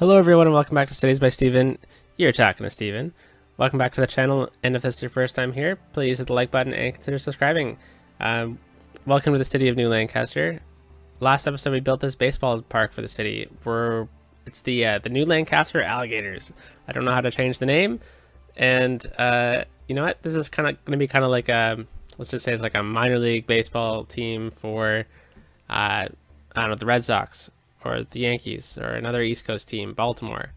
Hello everyone and welcome back to Studies by Steven. You're talking to Steven. Welcome back to the channel, and if this is your first time here, please hit the like button and consider subscribing. Welcome to the city of New Lancaster. Last episode we built this baseball park for the city. It's the New Lancaster Alligators. I don't know how to change the name, and you know what? This is going to be kind of like let's just say it's like a minor league baseball team for I don't know, the Red Sox or the Yankees or another East Coast team, Baltimore.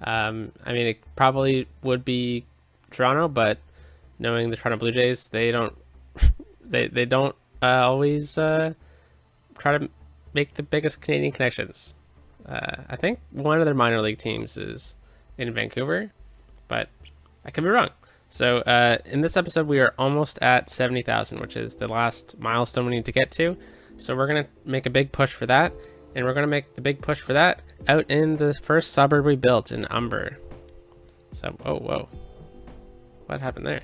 I mean, it probably would be Toronto, but knowing the Toronto Blue Jays, they don't they don't always try to make the biggest Canadian connections. I think one of their minor league teams is in Vancouver, but I could be wrong. So in this episode, we are almost at 70,000, which is the last milestone we need to get to. So we're gonna make a big push for that. And we're going to make the big push for that out in the first suburb we built in Umber. So, oh, whoa. What happened there?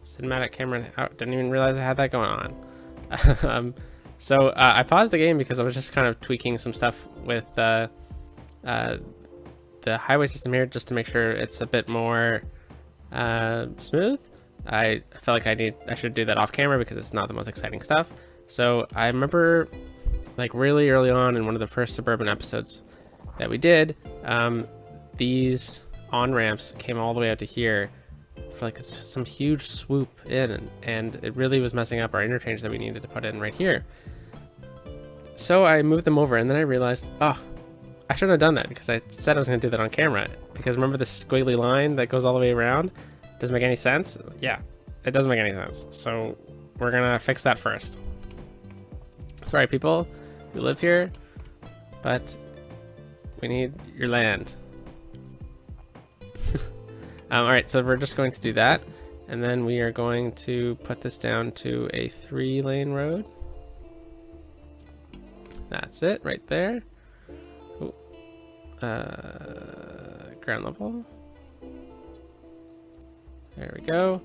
Cinematic camera out. Didn't even realize I had that going on. So I paused the game because I was just kind of tweaking some stuff with the highway system here just to make sure it's a bit more smooth. I felt like I should do that off camera because it's not the most exciting stuff. So I remember, like, really early on in one of the first suburban episodes that we did, these on-ramps came all the way out to here for like some huge swoop in, and it really was messing up our interchange that we needed to put in right here. So I moved them over, and then I realized, oh, I shouldn't have done that because I said I was going to do that on camera. Because remember this squiggly line that goes all the way around? Doesn't make any sense? Yeah, it doesn't make any sense. So we're going to fix that first. Sorry, people who live here, but we need your land. All right, so we're just going to do that, and then we are going to put this down to a 3-lane road. That's it, right there. Ooh. Ground level. There we go.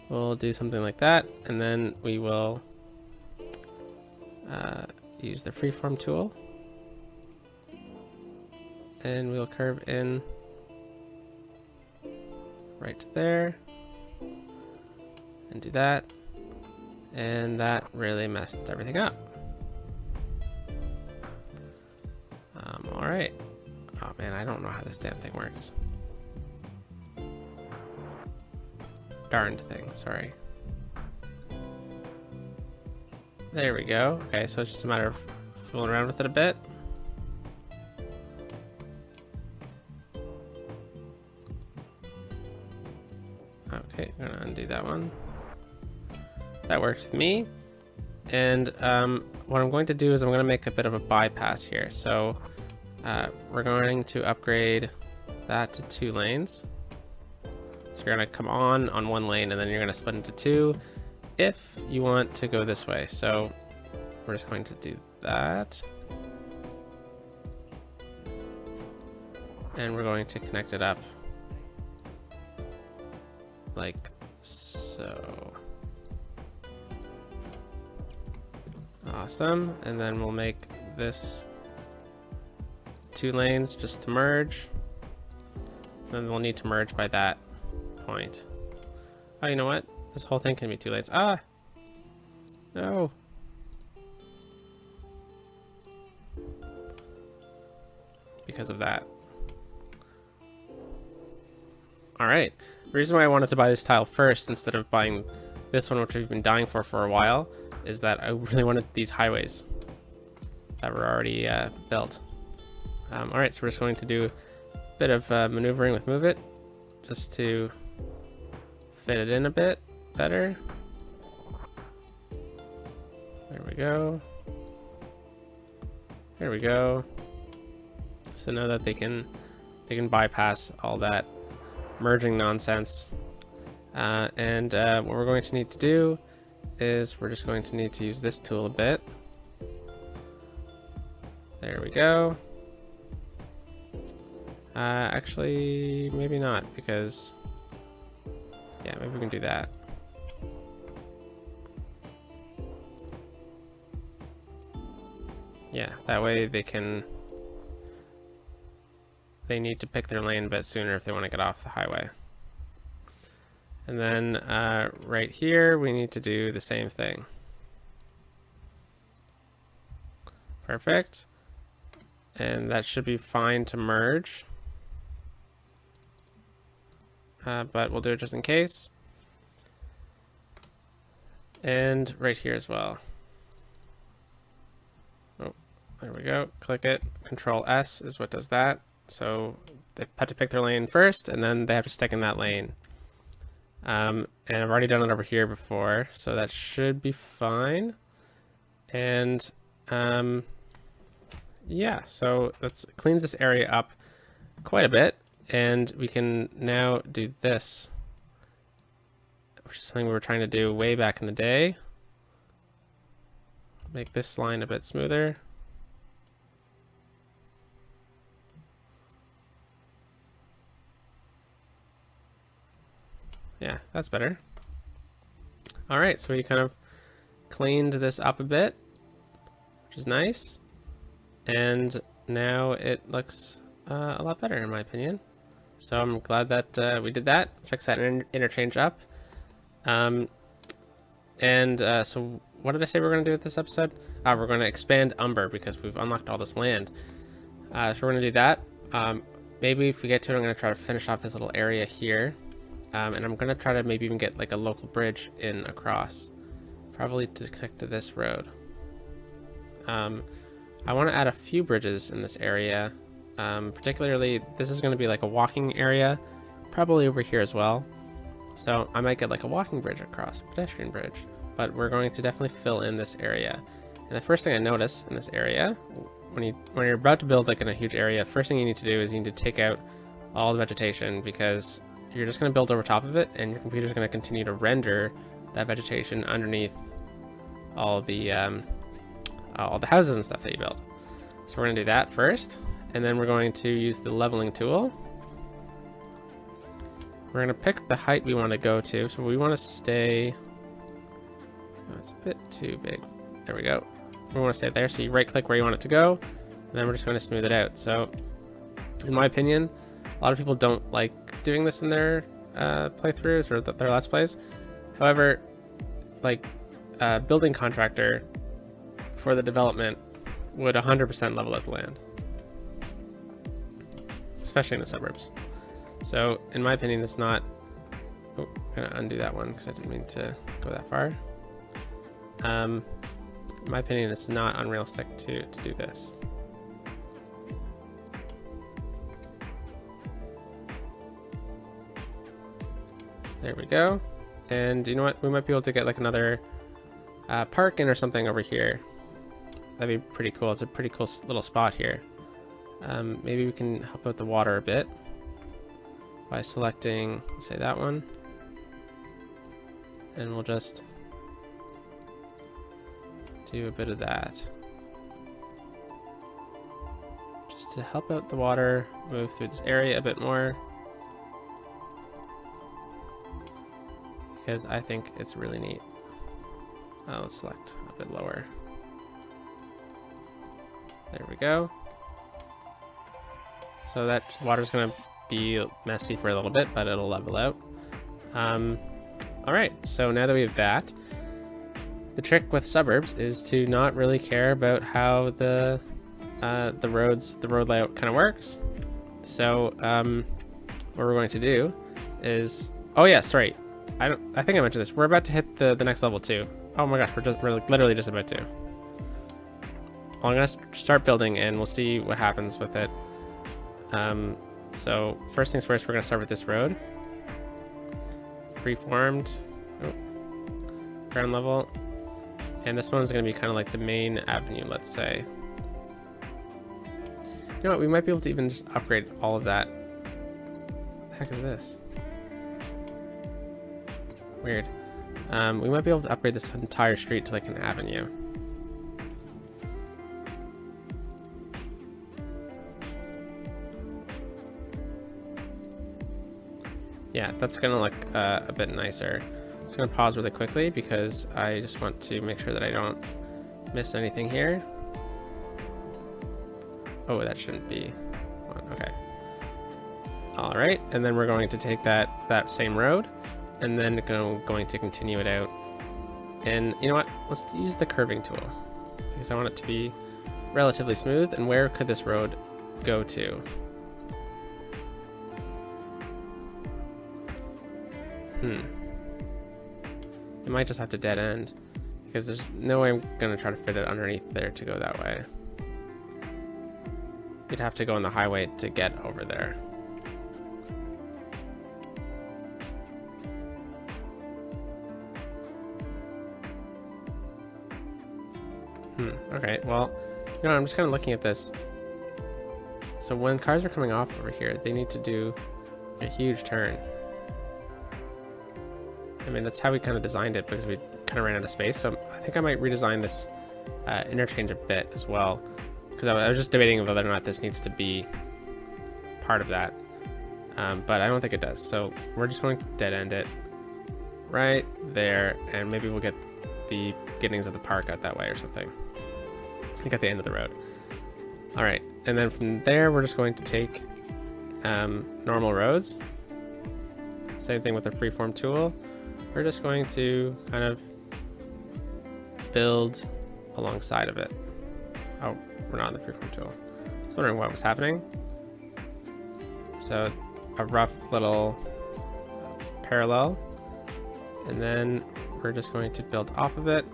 We'll do something like that, and then we will use the freeform tool, and we'll curve in right there and do that, and that really messed everything up. All right. Oh man, I don't know how this damn thing works. Darned thing, sorry. There we go. Okay, so it's just a matter of fooling around with it a bit. Okay, I'm gonna undo that one. That works with me. And what I'm going to do is I'm going to make a bit of a bypass here. So we're going to upgrade that to 2 lanes. So you're going to come on 1 lane, and then you're going to split into 2 if you want to go this way. So we're just going to do that. And we're going to connect it up like so. Awesome. And then we'll make this 2 lanes just to merge. Then we'll need to merge by that point. Oh, you know what? This whole thing can be 2 lanes. Ah! No! Because of that. Alright. The reason why I wanted to buy this tile first instead of buying this one, which we've been dying for a while, is that I really wanted these highways that were already built. Alright, so we're just going to do a bit of maneuvering with Move It, just to fit it in a bit better. There we go. There we go. So now that they can bypass all that merging nonsense. And what we're going to need to do is we're just going to need to use this tool a bit. There we go. Actually, maybe not, because yeah, maybe we can do that. Yeah, that way they can they need to pick their lane a bit sooner if they want to get off the highway. And then right here, we need to do the same thing. Perfect. And that should be fine to merge. But we'll do it just in case. And right here as well. Oh, there we go. Click it. Control S is what does that. So they have to pick their lane first, and then they have to stick in that lane. And I've already done it over here before, so that should be fine. And yeah, so that cleans this area up quite a bit, and we can now do this, which is something we were trying to do way back in the day. Make this line a bit smoother. Yeah, that's better. All right, so we kind of cleaned this up a bit, which is nice. And now it looks a lot better in my opinion. So I'm glad that we did that, fix that interchange up. So what did I say we're going to do with this episode? We're going to expand Umber because we've unlocked all this land. So we're going to do that. Maybe if we get to it, I'm going to try to finish off this little area here. And I'm going to try to maybe even get like a local bridge in across, probably to connect to this road. I want to add a few bridges in this area. Particularly, this is going to be like a walking area, probably over here as well. So I might get like a walking bridge across, a pedestrian bridge, but we're going to definitely fill in this area. And the first thing I notice in this area, when you're about to build like in a huge area, first thing you need to do is you need to take out all the vegetation, because you're just going to build over top of it, and your computer's going to continue to render that vegetation underneath all the houses and stuff that you build. So we're going to do that first, and then we're going to use the leveling tool. We're going to pick the height we want to go to. So we want to stay, oh, it's a bit too big. There we go. We want to stay there. So you right click where you want it to go, and then we're just going to smooth it out. So in my opinion, a lot of people don't like doing this in their playthroughs or their Let's Plays. However, like building contractor for the development would 100% level out the land, especially in the suburbs. So in my opinion, it's not, oh, I'm gonna undo that one because I didn't mean to go that far. In my opinion, it's not unrealistic to do this. There we go. And you know what? We might be able to get like another park in or something over here. That'd be pretty cool. It's a pretty cool little spot here. Maybe we can help out the water a bit by selecting, let's say that one. And we'll just do a bit of that. Just to help out the water move through this area a bit more. Because I think it's really neat. Let's select a bit lower. There we go. So that water's gonna be messy for a little bit, but it'll level out. All right, so now that we have that, the trick with suburbs is to not really care about how the road layout kind of works. So what we're going to do is, oh yeah, sorry. I think I mentioned this. We're about to hit the next level too. Oh my gosh, we're literally just about to. Well, I'm gonna start building and we'll see what happens with it. So first things first, we're gonna start with this road. Freeformed, ground level, and this one is gonna be kind of like the main avenue, let's say. You know what? We might be able to even just upgrade all of that. What the heck is this? Weird. We might be able to upgrade this entire street to like an avenue. Yeah, that's gonna look a bit nicer. I'm just gonna pause really quickly because I just want to make sure that I don't miss anything here. Oh, that shouldn't be one. Okay. All right, and then we're going to take that same road, and then going to continue it out. And you know what? Let's use the curving tool because I want it to be relatively smooth. And where could this road go to? It might just have to dead end because there's no way I'm gonna try to fit it underneath there to go that way. You'd have to go on the highway to get over there. Okay, well, you know, I'm just kind of looking at this. So when cars are coming off over here, they need to do a huge turn. I mean, that's how we kind of designed it because we kind of ran out of space. So I think I might redesign this interchange a bit as well, because I was just debating whether or not this needs to be part of that. But I don't think it does. So we're just going to dead end it right there, and maybe we'll get the beginnings of the park out that way or something. Like at the end of the road. All right, and then from there we're just going to take normal roads. Same thing with the freeform tool. We're just going to kind of build alongside of it. Oh, we're not on the freeform tool. I was wondering what was happening. So a rough little parallel, and then we're just going to build off of it.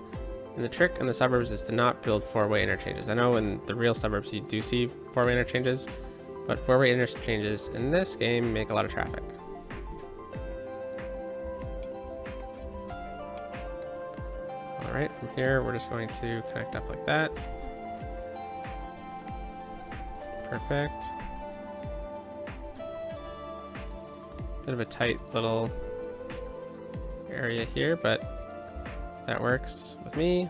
And the trick in the suburbs is to not build four-way interchanges. I know in the real suburbs you do see four-way interchanges, but four-way interchanges in this game make a lot of traffic. All right, from here we're just going to connect up like that. Perfect. Bit of a tight little area here, but that works with me.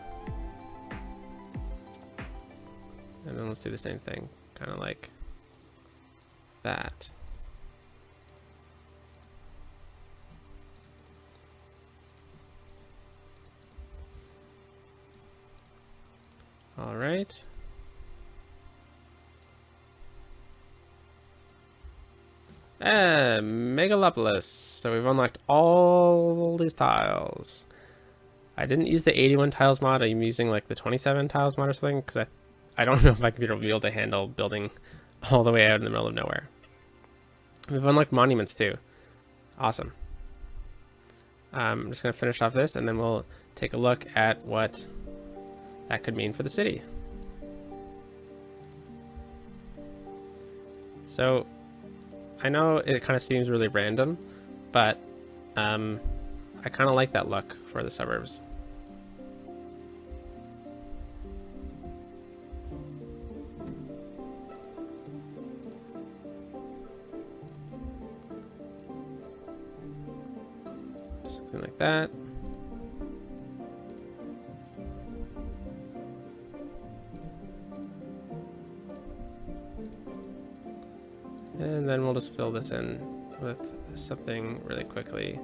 And then let's do the same thing, kind of like that. All right. Megalopolis. So we've unlocked all these tiles. I didn't use the 81 tiles mod. I'm using like the 27 tiles mod or something because I don't know if my computer will be able to handle building all the way out in the middle of nowhere. We've unlocked monuments too. Awesome. I'm just going to finish off this and then we'll take a look at what that could mean for the city. So I know it kind of seems really random, but I kind of like that look for the suburbs. Just something like that. And then we'll just fill this in with something really quickly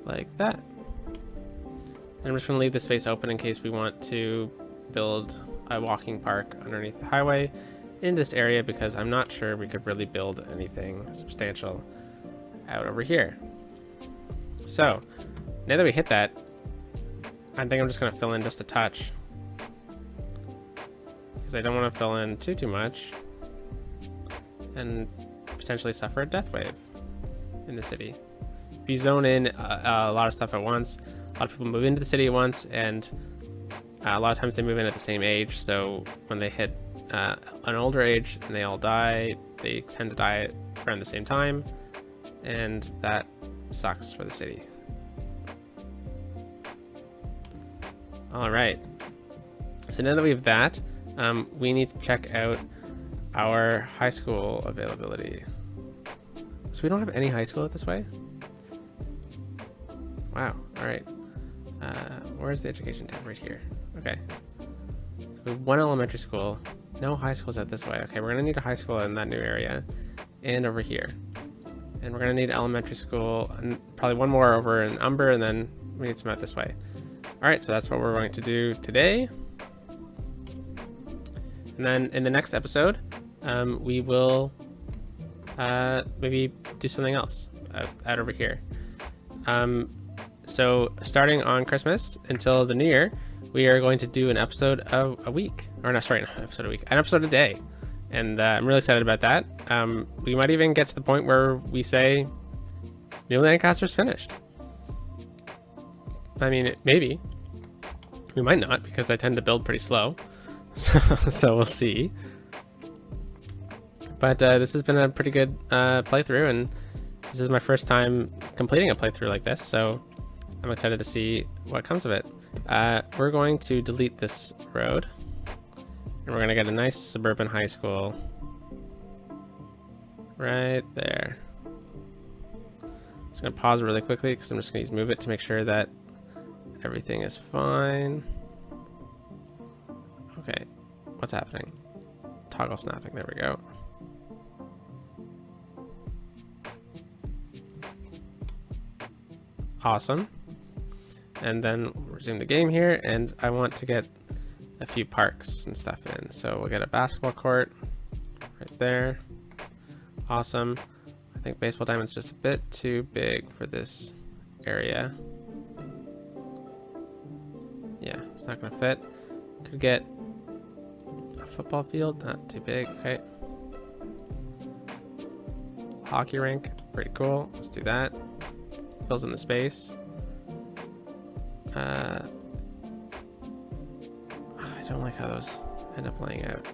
like that. And I'm just going to leave the space open in case we want to build a walking park underneath the highway in this area, because I'm not sure we could really build anything substantial out over here. So now that we hit that, I think I'm just going to fill in just a touch, because I don't want to fill in too much and potentially suffer a death wave in the city. If you zone in a lot of stuff at once, a lot of people move into the city at once, and a lot of times they move in at the same age. So when they hit an older age and they all die, they tend to die around the same time, and that sucks for the city. All right. So now that we have that, we need to check out our high school availability. So we don't have any high school this way? Wow, all right. Where's the education tab? Right here. Okay. So we have one elementary school. No high schools out this way. Okay, we're gonna need a high school in that new area and over here. And we're gonna need elementary school and probably one more over in Umber, and then we need some out this way. All right, so that's what we're going to do today. And then in the next episode, we will maybe do something else out over here. So starting on Christmas until the New Year, we are going to do an episode a week, or not, sorry, an episode a week, an episode a day. And I'm really excited about that. We might even get to the point where we say New Lancaster's finished. I mean, maybe. We might not, because I tend to build pretty slow. So we'll see. But this has been a pretty good playthrough, and this is my first time completing a playthrough like this, so I'm excited to see what comes of it. We're going to delete this road, and we're going to get a nice suburban high school right there. Just going to pause really quickly because I'm just going to use move it to make sure that everything is fine. Okay, what's happening? Toggle snapping, there we go. Awesome. And then resume the game here, and I want to get a few parks and stuff in. So we'll get a basketball court right there. Awesome. I think baseball diamond's just a bit too big for this area. Yeah, it's not gonna fit. Could get a football field, not too big, okay. Hockey rink, pretty cool, let's do that. Fills in the space. I don't like how those end up laying out.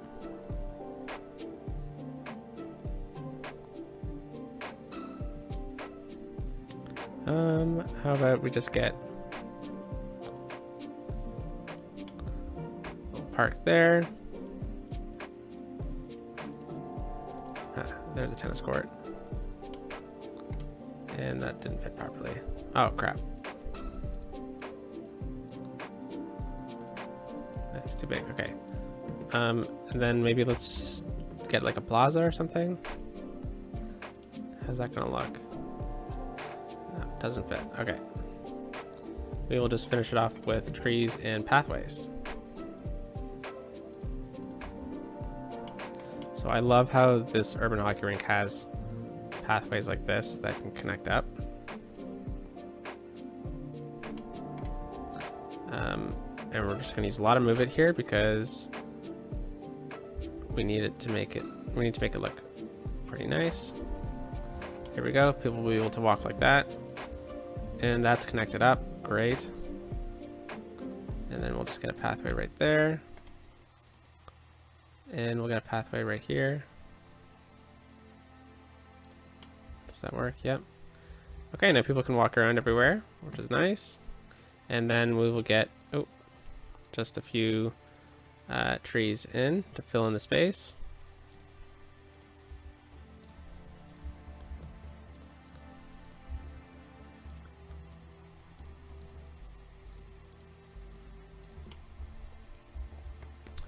How about we just get a little park there. There's a tennis court. And that didn't fit properly. Oh, crap. That's too big, okay. And then maybe let's get like a plaza or something. How's that gonna look? No, doesn't fit, okay. We will just finish it off with trees and pathways. So I love how this urban hockey rink has pathways like this that can connect up. And we're just going to use a lot of move it here because we need to make it look pretty nice. Here we go. People will be able to walk like that, and that's connected up. Great. And then we'll just get a pathway right there, and we'll get a pathway right here. Does that work? Yep. Okay, now people can walk around everywhere, which is nice. And then we will get just a few trees in to fill in the space.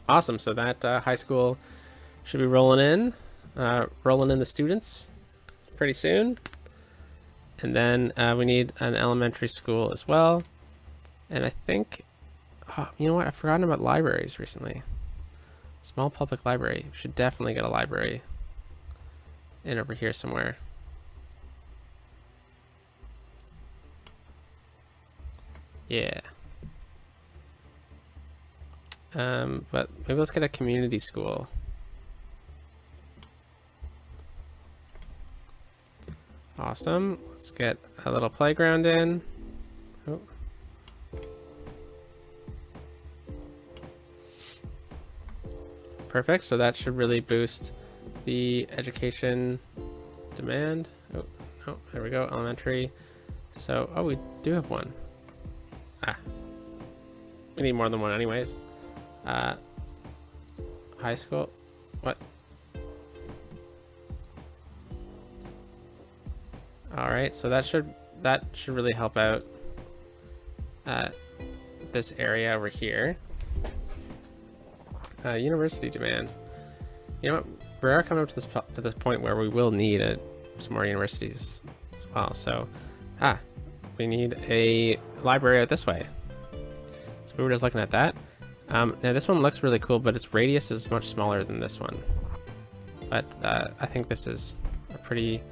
Awesome, so that high school should be rolling in the students pretty soon. And then we need an elementary school as well. And I think, oh, you know what? I've forgotten about libraries recently. Small public library. We should definitely get a library in over here somewhere. Yeah. But maybe let's get a community school. Awesome. Let's get a little playground in. Oh. Perfect. So that should really boost the education demand. Oh, no, there we go. Elementary. So, oh, we do have one. Ah. We need more than one anyways. High school. What? All right, so that should really help out this area over here. University demand. You know what? We are coming up to this point where we will need some more universities as well. So, we need a library out this way. So we were just looking at that. Now this one looks really cool, but its radius is much smaller than this one. But I think this is a pretty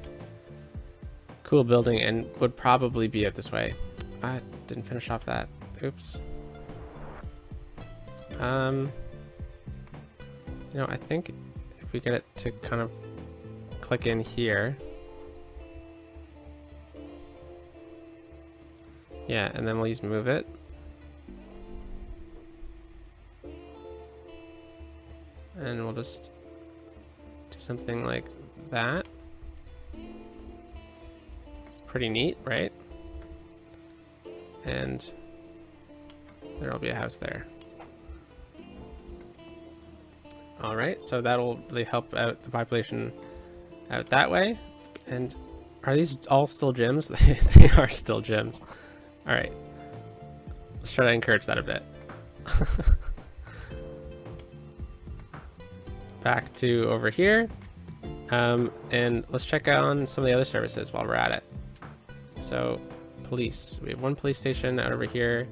cool building and would probably be out this way. I didn't finish off that. Oops. You know, I think if we get it to kind of click in here. Yeah, and then we'll use move it. And we'll just do something like that. It's pretty neat, right? And there'll be a house there. All right, so that'll really help out the population out that way. And are these all still gyms? They are still gyms. All right, let's try to encourage that a bit. Back to over here. And let's check on some of the other services while we're at it. So police, we have one police station out over here.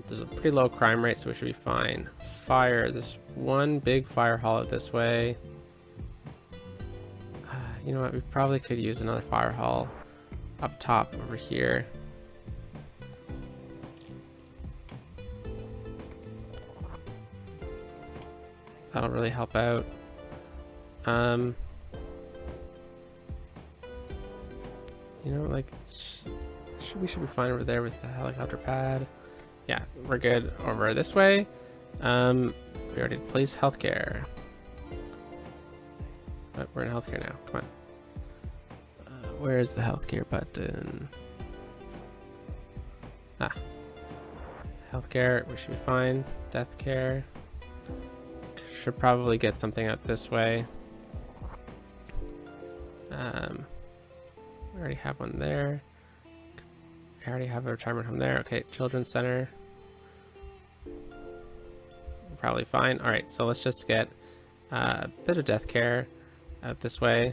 There's a pretty low crime rate, so we should be fine. Fire, there's one big fire hall out this way. You know what, we probably could use another fire hall up top over here. That'll really help out. You know, like, we should be fine over there with the helicopter pad. Yeah, we're good over this way. We already did police, healthcare. But we're in healthcare now. Come on. Where's the healthcare button? Ah. Healthcare, we should be fine. Death care. Should probably get something out this way. We already have one there. I already have a retirement home there. Okay, children's center. Probably fine. All right, so let's just get a bit of death care out this way.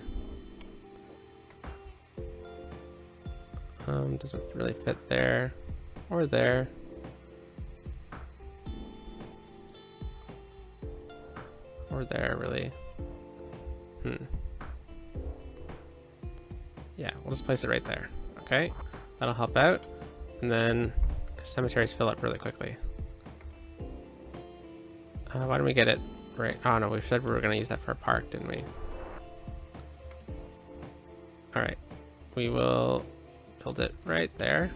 Doesn't really fit there or there. Or there, really. Yeah, we'll just place it right there. Okay, that'll help out. And then cemeteries fill up really quickly. Why don't we get it right? Oh no, we said we were going to use that for a park, didn't we? All right, we will build it right there.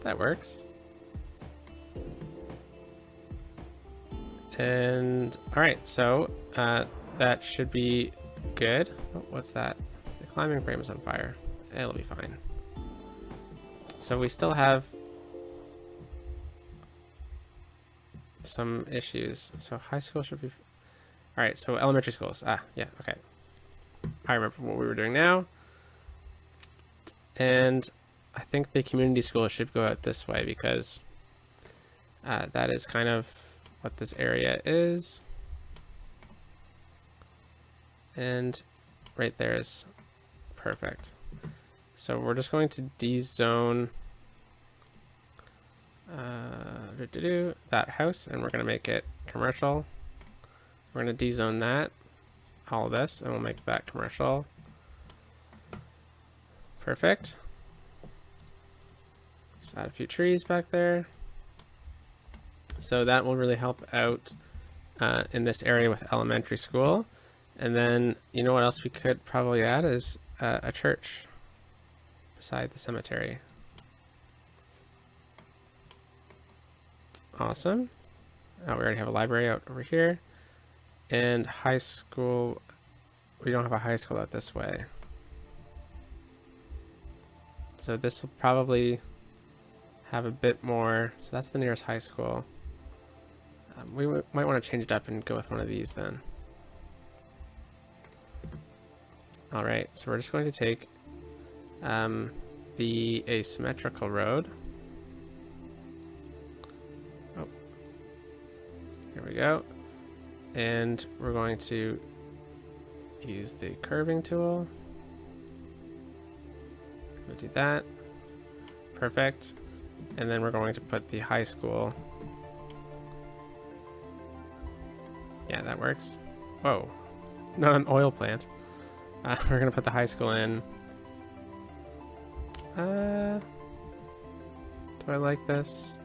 That works. And all right, so that should be good. Oh, what's that? The climbing frame is on fire. It'll be fine. So we still have some issues. So high school should be... All right, so elementary schools. Ah, yeah, okay. I remember what we were doing now. And I think the community school should go out this way because that is kind of what this area is. And right there is perfect. So we're just going to dezone that house, and we're going to make it commercial. We're going to dezone that, all of this, and we'll make that commercial. Perfect. Just add a few trees back there. So that will really help out in this area with elementary school. And then, you know what else we could probably add is a church beside the cemetery. Awesome. We already have a library out over here. And high school, we don't have a high school out this way. So this will probably have a bit more. So that's the nearest high school. We might want to change it up and go with one of these then. All right, so we're just going to take the asymmetrical road. Oh, here we go. And we're going to use the curving tool. We'll do that. Perfect. And then we're going to put the high school. Yeah, that works. Whoa, not an oil plant. We're gonna put the high school in. Do I like this?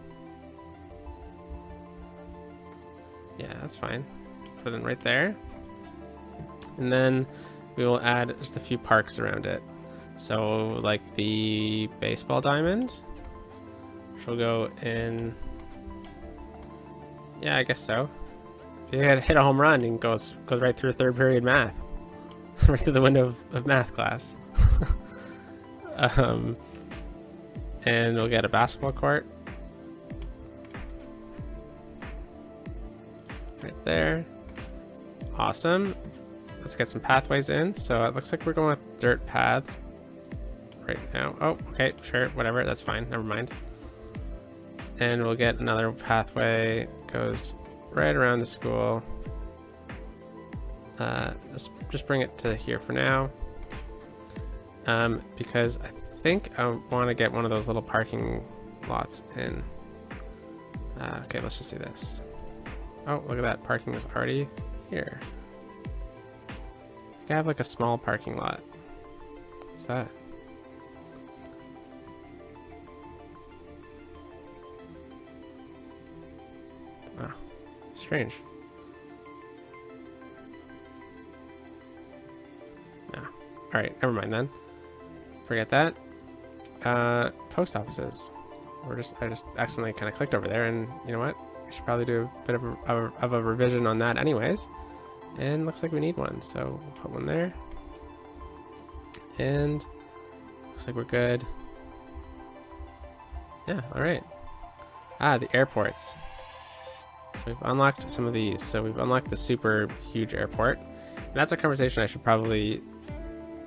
Yeah, that's fine. Put it in right there. And then we will add just a few parks around it. So like the baseball diamond, which will go in. Yeah, I guess so. If you hit a home run, and goes right through third period math. Right through the window of math class. And we'll get a basketball court. Right there. Awesome. Let's get some pathways in. So it looks like we're going with dirt paths right now. Oh, okay, sure, whatever, that's fine, never mind. And we'll get another pathway, goes right around the school. Just bring it to here for now. Because I think I want to get one of those little parking lots in. Okay, let's just do this. Oh, look at that, parking is already here. I have like a small parking lot. What's that? Oh, strange. No. Alright, never mind then. Forget that. Post offices. I just accidentally kind of clicked over there, and you know what? I should probably do a bit of a revision on that anyways. And looks like we need one, so we'll put one there. And looks like we're good. Yeah, alright. The airports. So we've unlocked some of these. So we've unlocked the super huge airport. And that's a conversation I should probably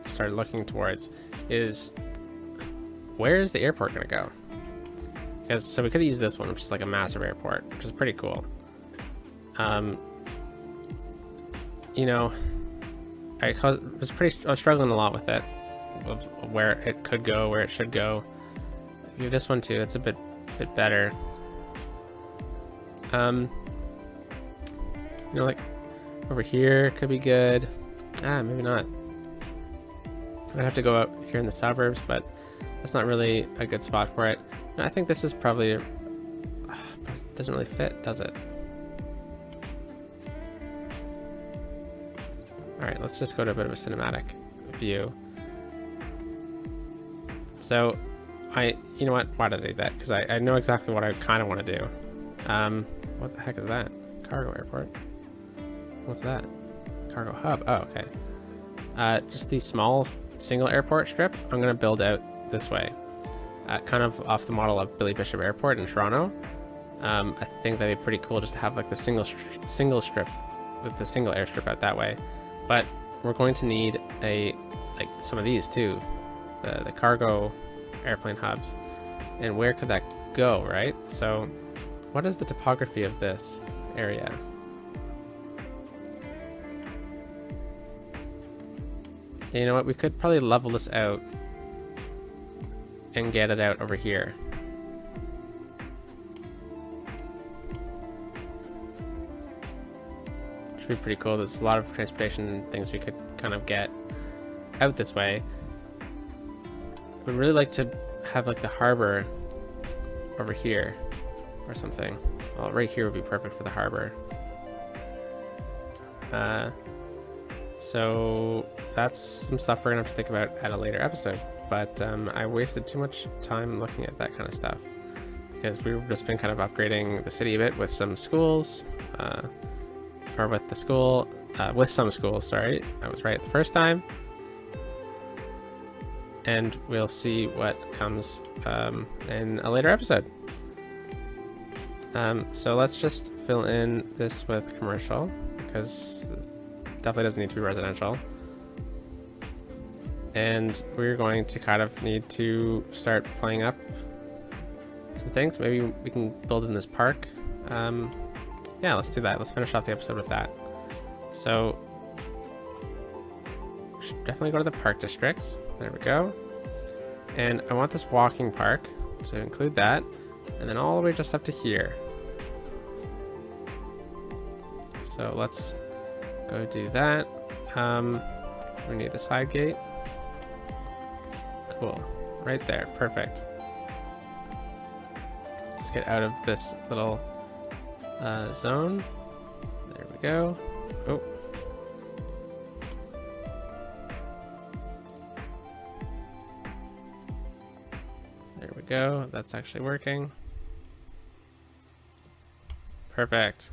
start looking towards, is where is the airport going to go? Because, so we could use this one, which is like a massive airport, which is pretty cool. You know, I was struggling a lot with it, of where it could go, where it should go. Maybe this one too, it's a bit better. You know, like over here could be good. Maybe not. I'd have to go out here in the suburbs, but that's not really a good spot for it. And I think this is probably doesn't really fit, does it? All right, let's just go to a bit of a cinematic view. So, you know what? Why did I do that? Because I know exactly what I kind of want to do. What the heck is that? Cargo airport. What's that? Cargo hub. Oh, okay. Just the small single airport strip, I'm going to build out this way. Kind of off the model of Billy Bishop Airport in Toronto. I think that'd be pretty cool just to have like the single strip, with the single airstrip out that way. But we're going to need like some of these too, the cargo airplane hubs. And where could that go, right? So what is the topography of this area? And you know what, we could probably level this out and get it out over here. Should be pretty cool. There's a lot of transportation things we could kind of get out this way. We'd really like to have like the harbor over here or something. Well, right here would be perfect for the harbor. So that's some stuff we're gonna have to think about at a later episode. But I wasted too much time looking at that kind of stuff because we've just been kind of upgrading the city a bit with some schools, or with the school, with some schools, sorry. I was right the first time. And we'll see what comes in a later episode. So let's just fill in this with commercial because it definitely doesn't need to be residential. And we're going to kind of need to start playing up some things. Maybe we can build in this park. Yeah, let's do that. Let's finish off the episode with that. So, we should definitely go to the park districts. There we go. And I want this walking park, so include that. And then all the way just up to here. So let's Go do that. We need the side gate. Cool. Right there. Perfect. Let's get out of this little zone. There we go. Oh. There we go. That's actually working. Perfect.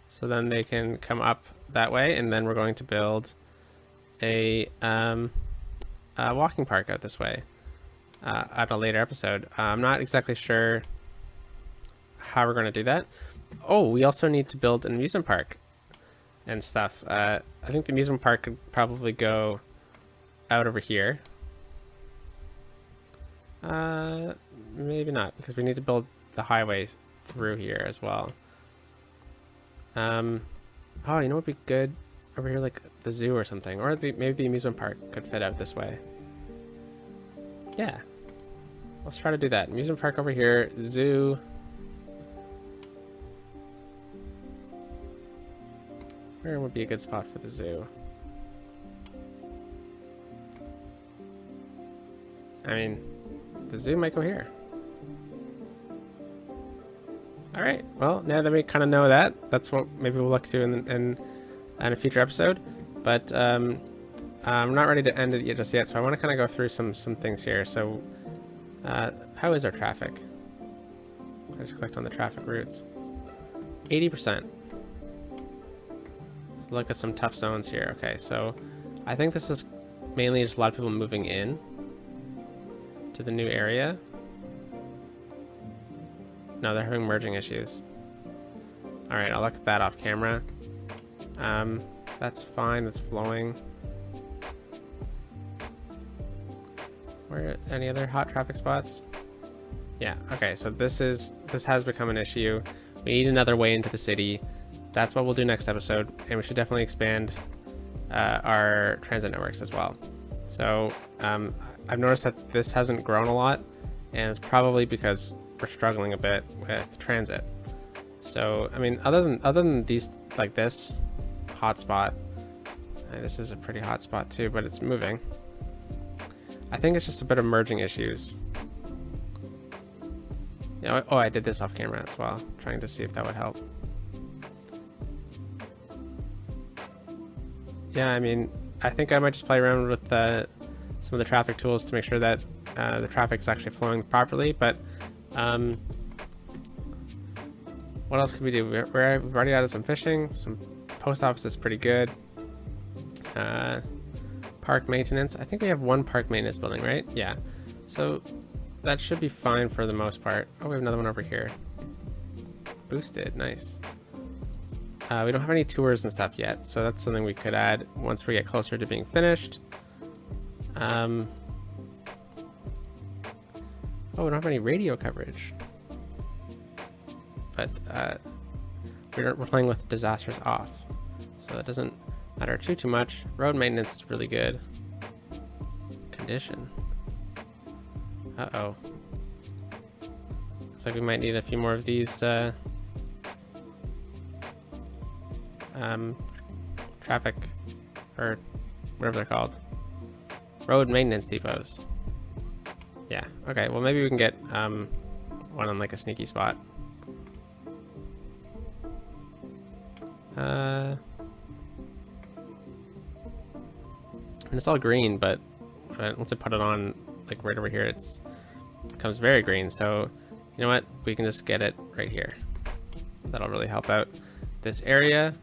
So then they can come up that way, and then we're going to build a walking park out this way at a later episode. I'm not exactly sure how we're going to do that. Oh, we also need to build an amusement park and stuff. I think the amusement park could probably go out over here. Maybe not, because we need to build the highway through here as well. Oh, you know what'd be good over here, like the zoo or something, or maybe the amusement park could fit out this way. Yeah, let's try to do that. Amusement park over here, zoo. Where would be a good spot for the zoo? I mean, the zoo might go here. All right. Well, now that we kind of know that, that's what maybe we'll look to in a future episode. But I'm not ready to end it just yet, so I want to kind of go through some things here. So, how is our traffic? I just clicked on the traffic routes. 80%. So look at some tough zones here. Okay, so I think this is mainly just a lot of people moving in to the new area. No, they're having merging issues. All right, I'll look at that off camera. That's fine, that's flowing. Where, any other hot traffic spots? Yeah, okay, so this has become an issue. We need another way into the city. That's what we'll do next episode, and we should definitely expand our transit networks as well. So I've noticed that this hasn't grown a lot, and it's probably because we're struggling a bit with transit. So I mean, other than these, like this hotspot, this is a pretty hot spot too, but it's moving. I think it's just a bit of merging issues. Yeah, oh, I did this off camera as well, trying to see if that would help. Yeah, I mean, I think I might just play around with some of the traffic tools to make sure that the traffic's actually flowing properly, but what else can we do? We've already added some fishing, some post office is pretty good. Park maintenance. I think we have one park maintenance building, right? Yeah. So that should be fine for the most part. Oh, we have another one over here. Boosted, nice. We don't have any tours and stuff yet, so that's something we could add once we get closer to being finished. Oh, we don't have any radio coverage. But we're playing with disasters off, so it doesn't matter too much. Road maintenance is really good. Condition. Uh-oh. Looks like we might need a few more of these traffic, or whatever they're called. Road maintenance depots. Yeah, okay, well maybe we can get one on like a sneaky spot. And it's all green, but once I put it on, like right over here, it becomes very green. So you know what, we can just get it right here. That'll really help out this area.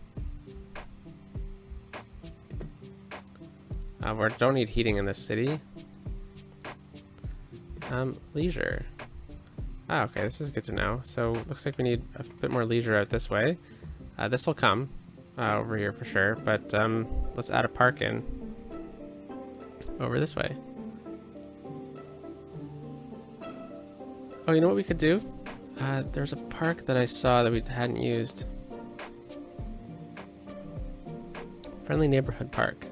We don't need heating in this city. Leisure. Ah, okay, this is good to know. So looks like we need a bit more leisure out this way. This will come over here for sure, but let's add a park in over this way. Oh, you know what we could do? There's a park that I saw that we hadn't used. Friendly neighborhood park.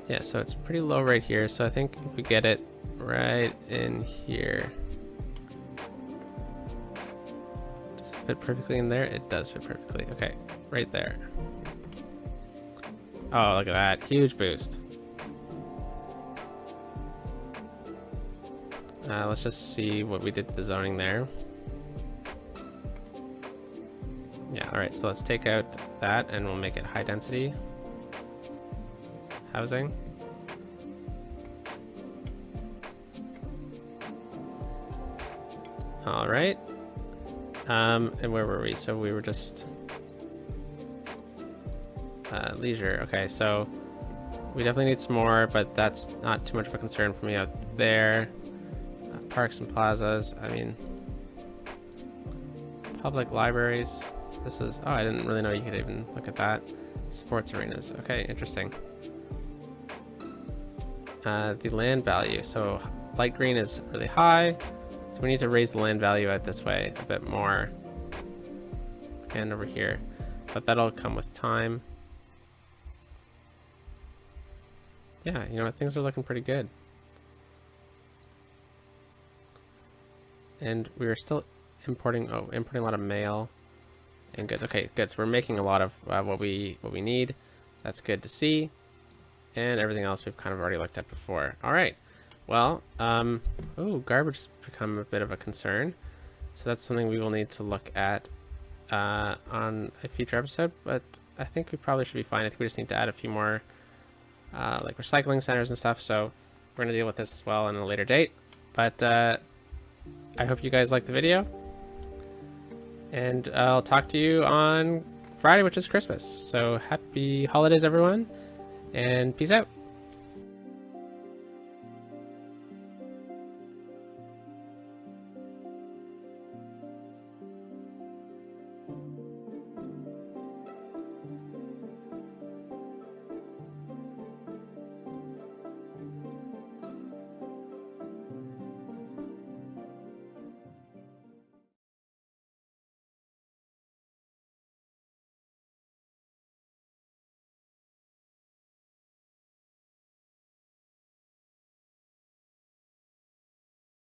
Yeah, so it's pretty low right here, so I think if we get it right in here. fit perfectly in there? It does fit perfectly. Okay, right there. Oh, look at that. Huge boost. Let's just see what we did to the zoning there. Yeah, alright, so let's take out that and we'll make it high density housing. Alright. And where were we? So we were just... leisure. Okay, so we definitely need some more, but that's not too much of a concern for me out there. Parks and plazas, I mean... Public libraries. This is... Oh, I didn't really know you could even look at that. Sports arenas. Okay, interesting. The land value. So light green is really high. So we need to raise the land value out this way a bit more. And over here. But that'll come with time. Yeah, you know what? Things are looking pretty good. And we are still importing a lot of mail and goods. Okay, good. So we're making a lot of what we need. That's good to see. And everything else we've kind of already looked at before. All right. Well, garbage has become a bit of a concern. So that's something we will need to look at on a future episode. But I think we probably should be fine. I think we just need to add a few more like recycling centers and stuff. So we're going to deal with this as well on a later date. But I hope you guys like the video. And I'll talk to you on Friday, which is Christmas. So happy holidays, everyone. And peace out.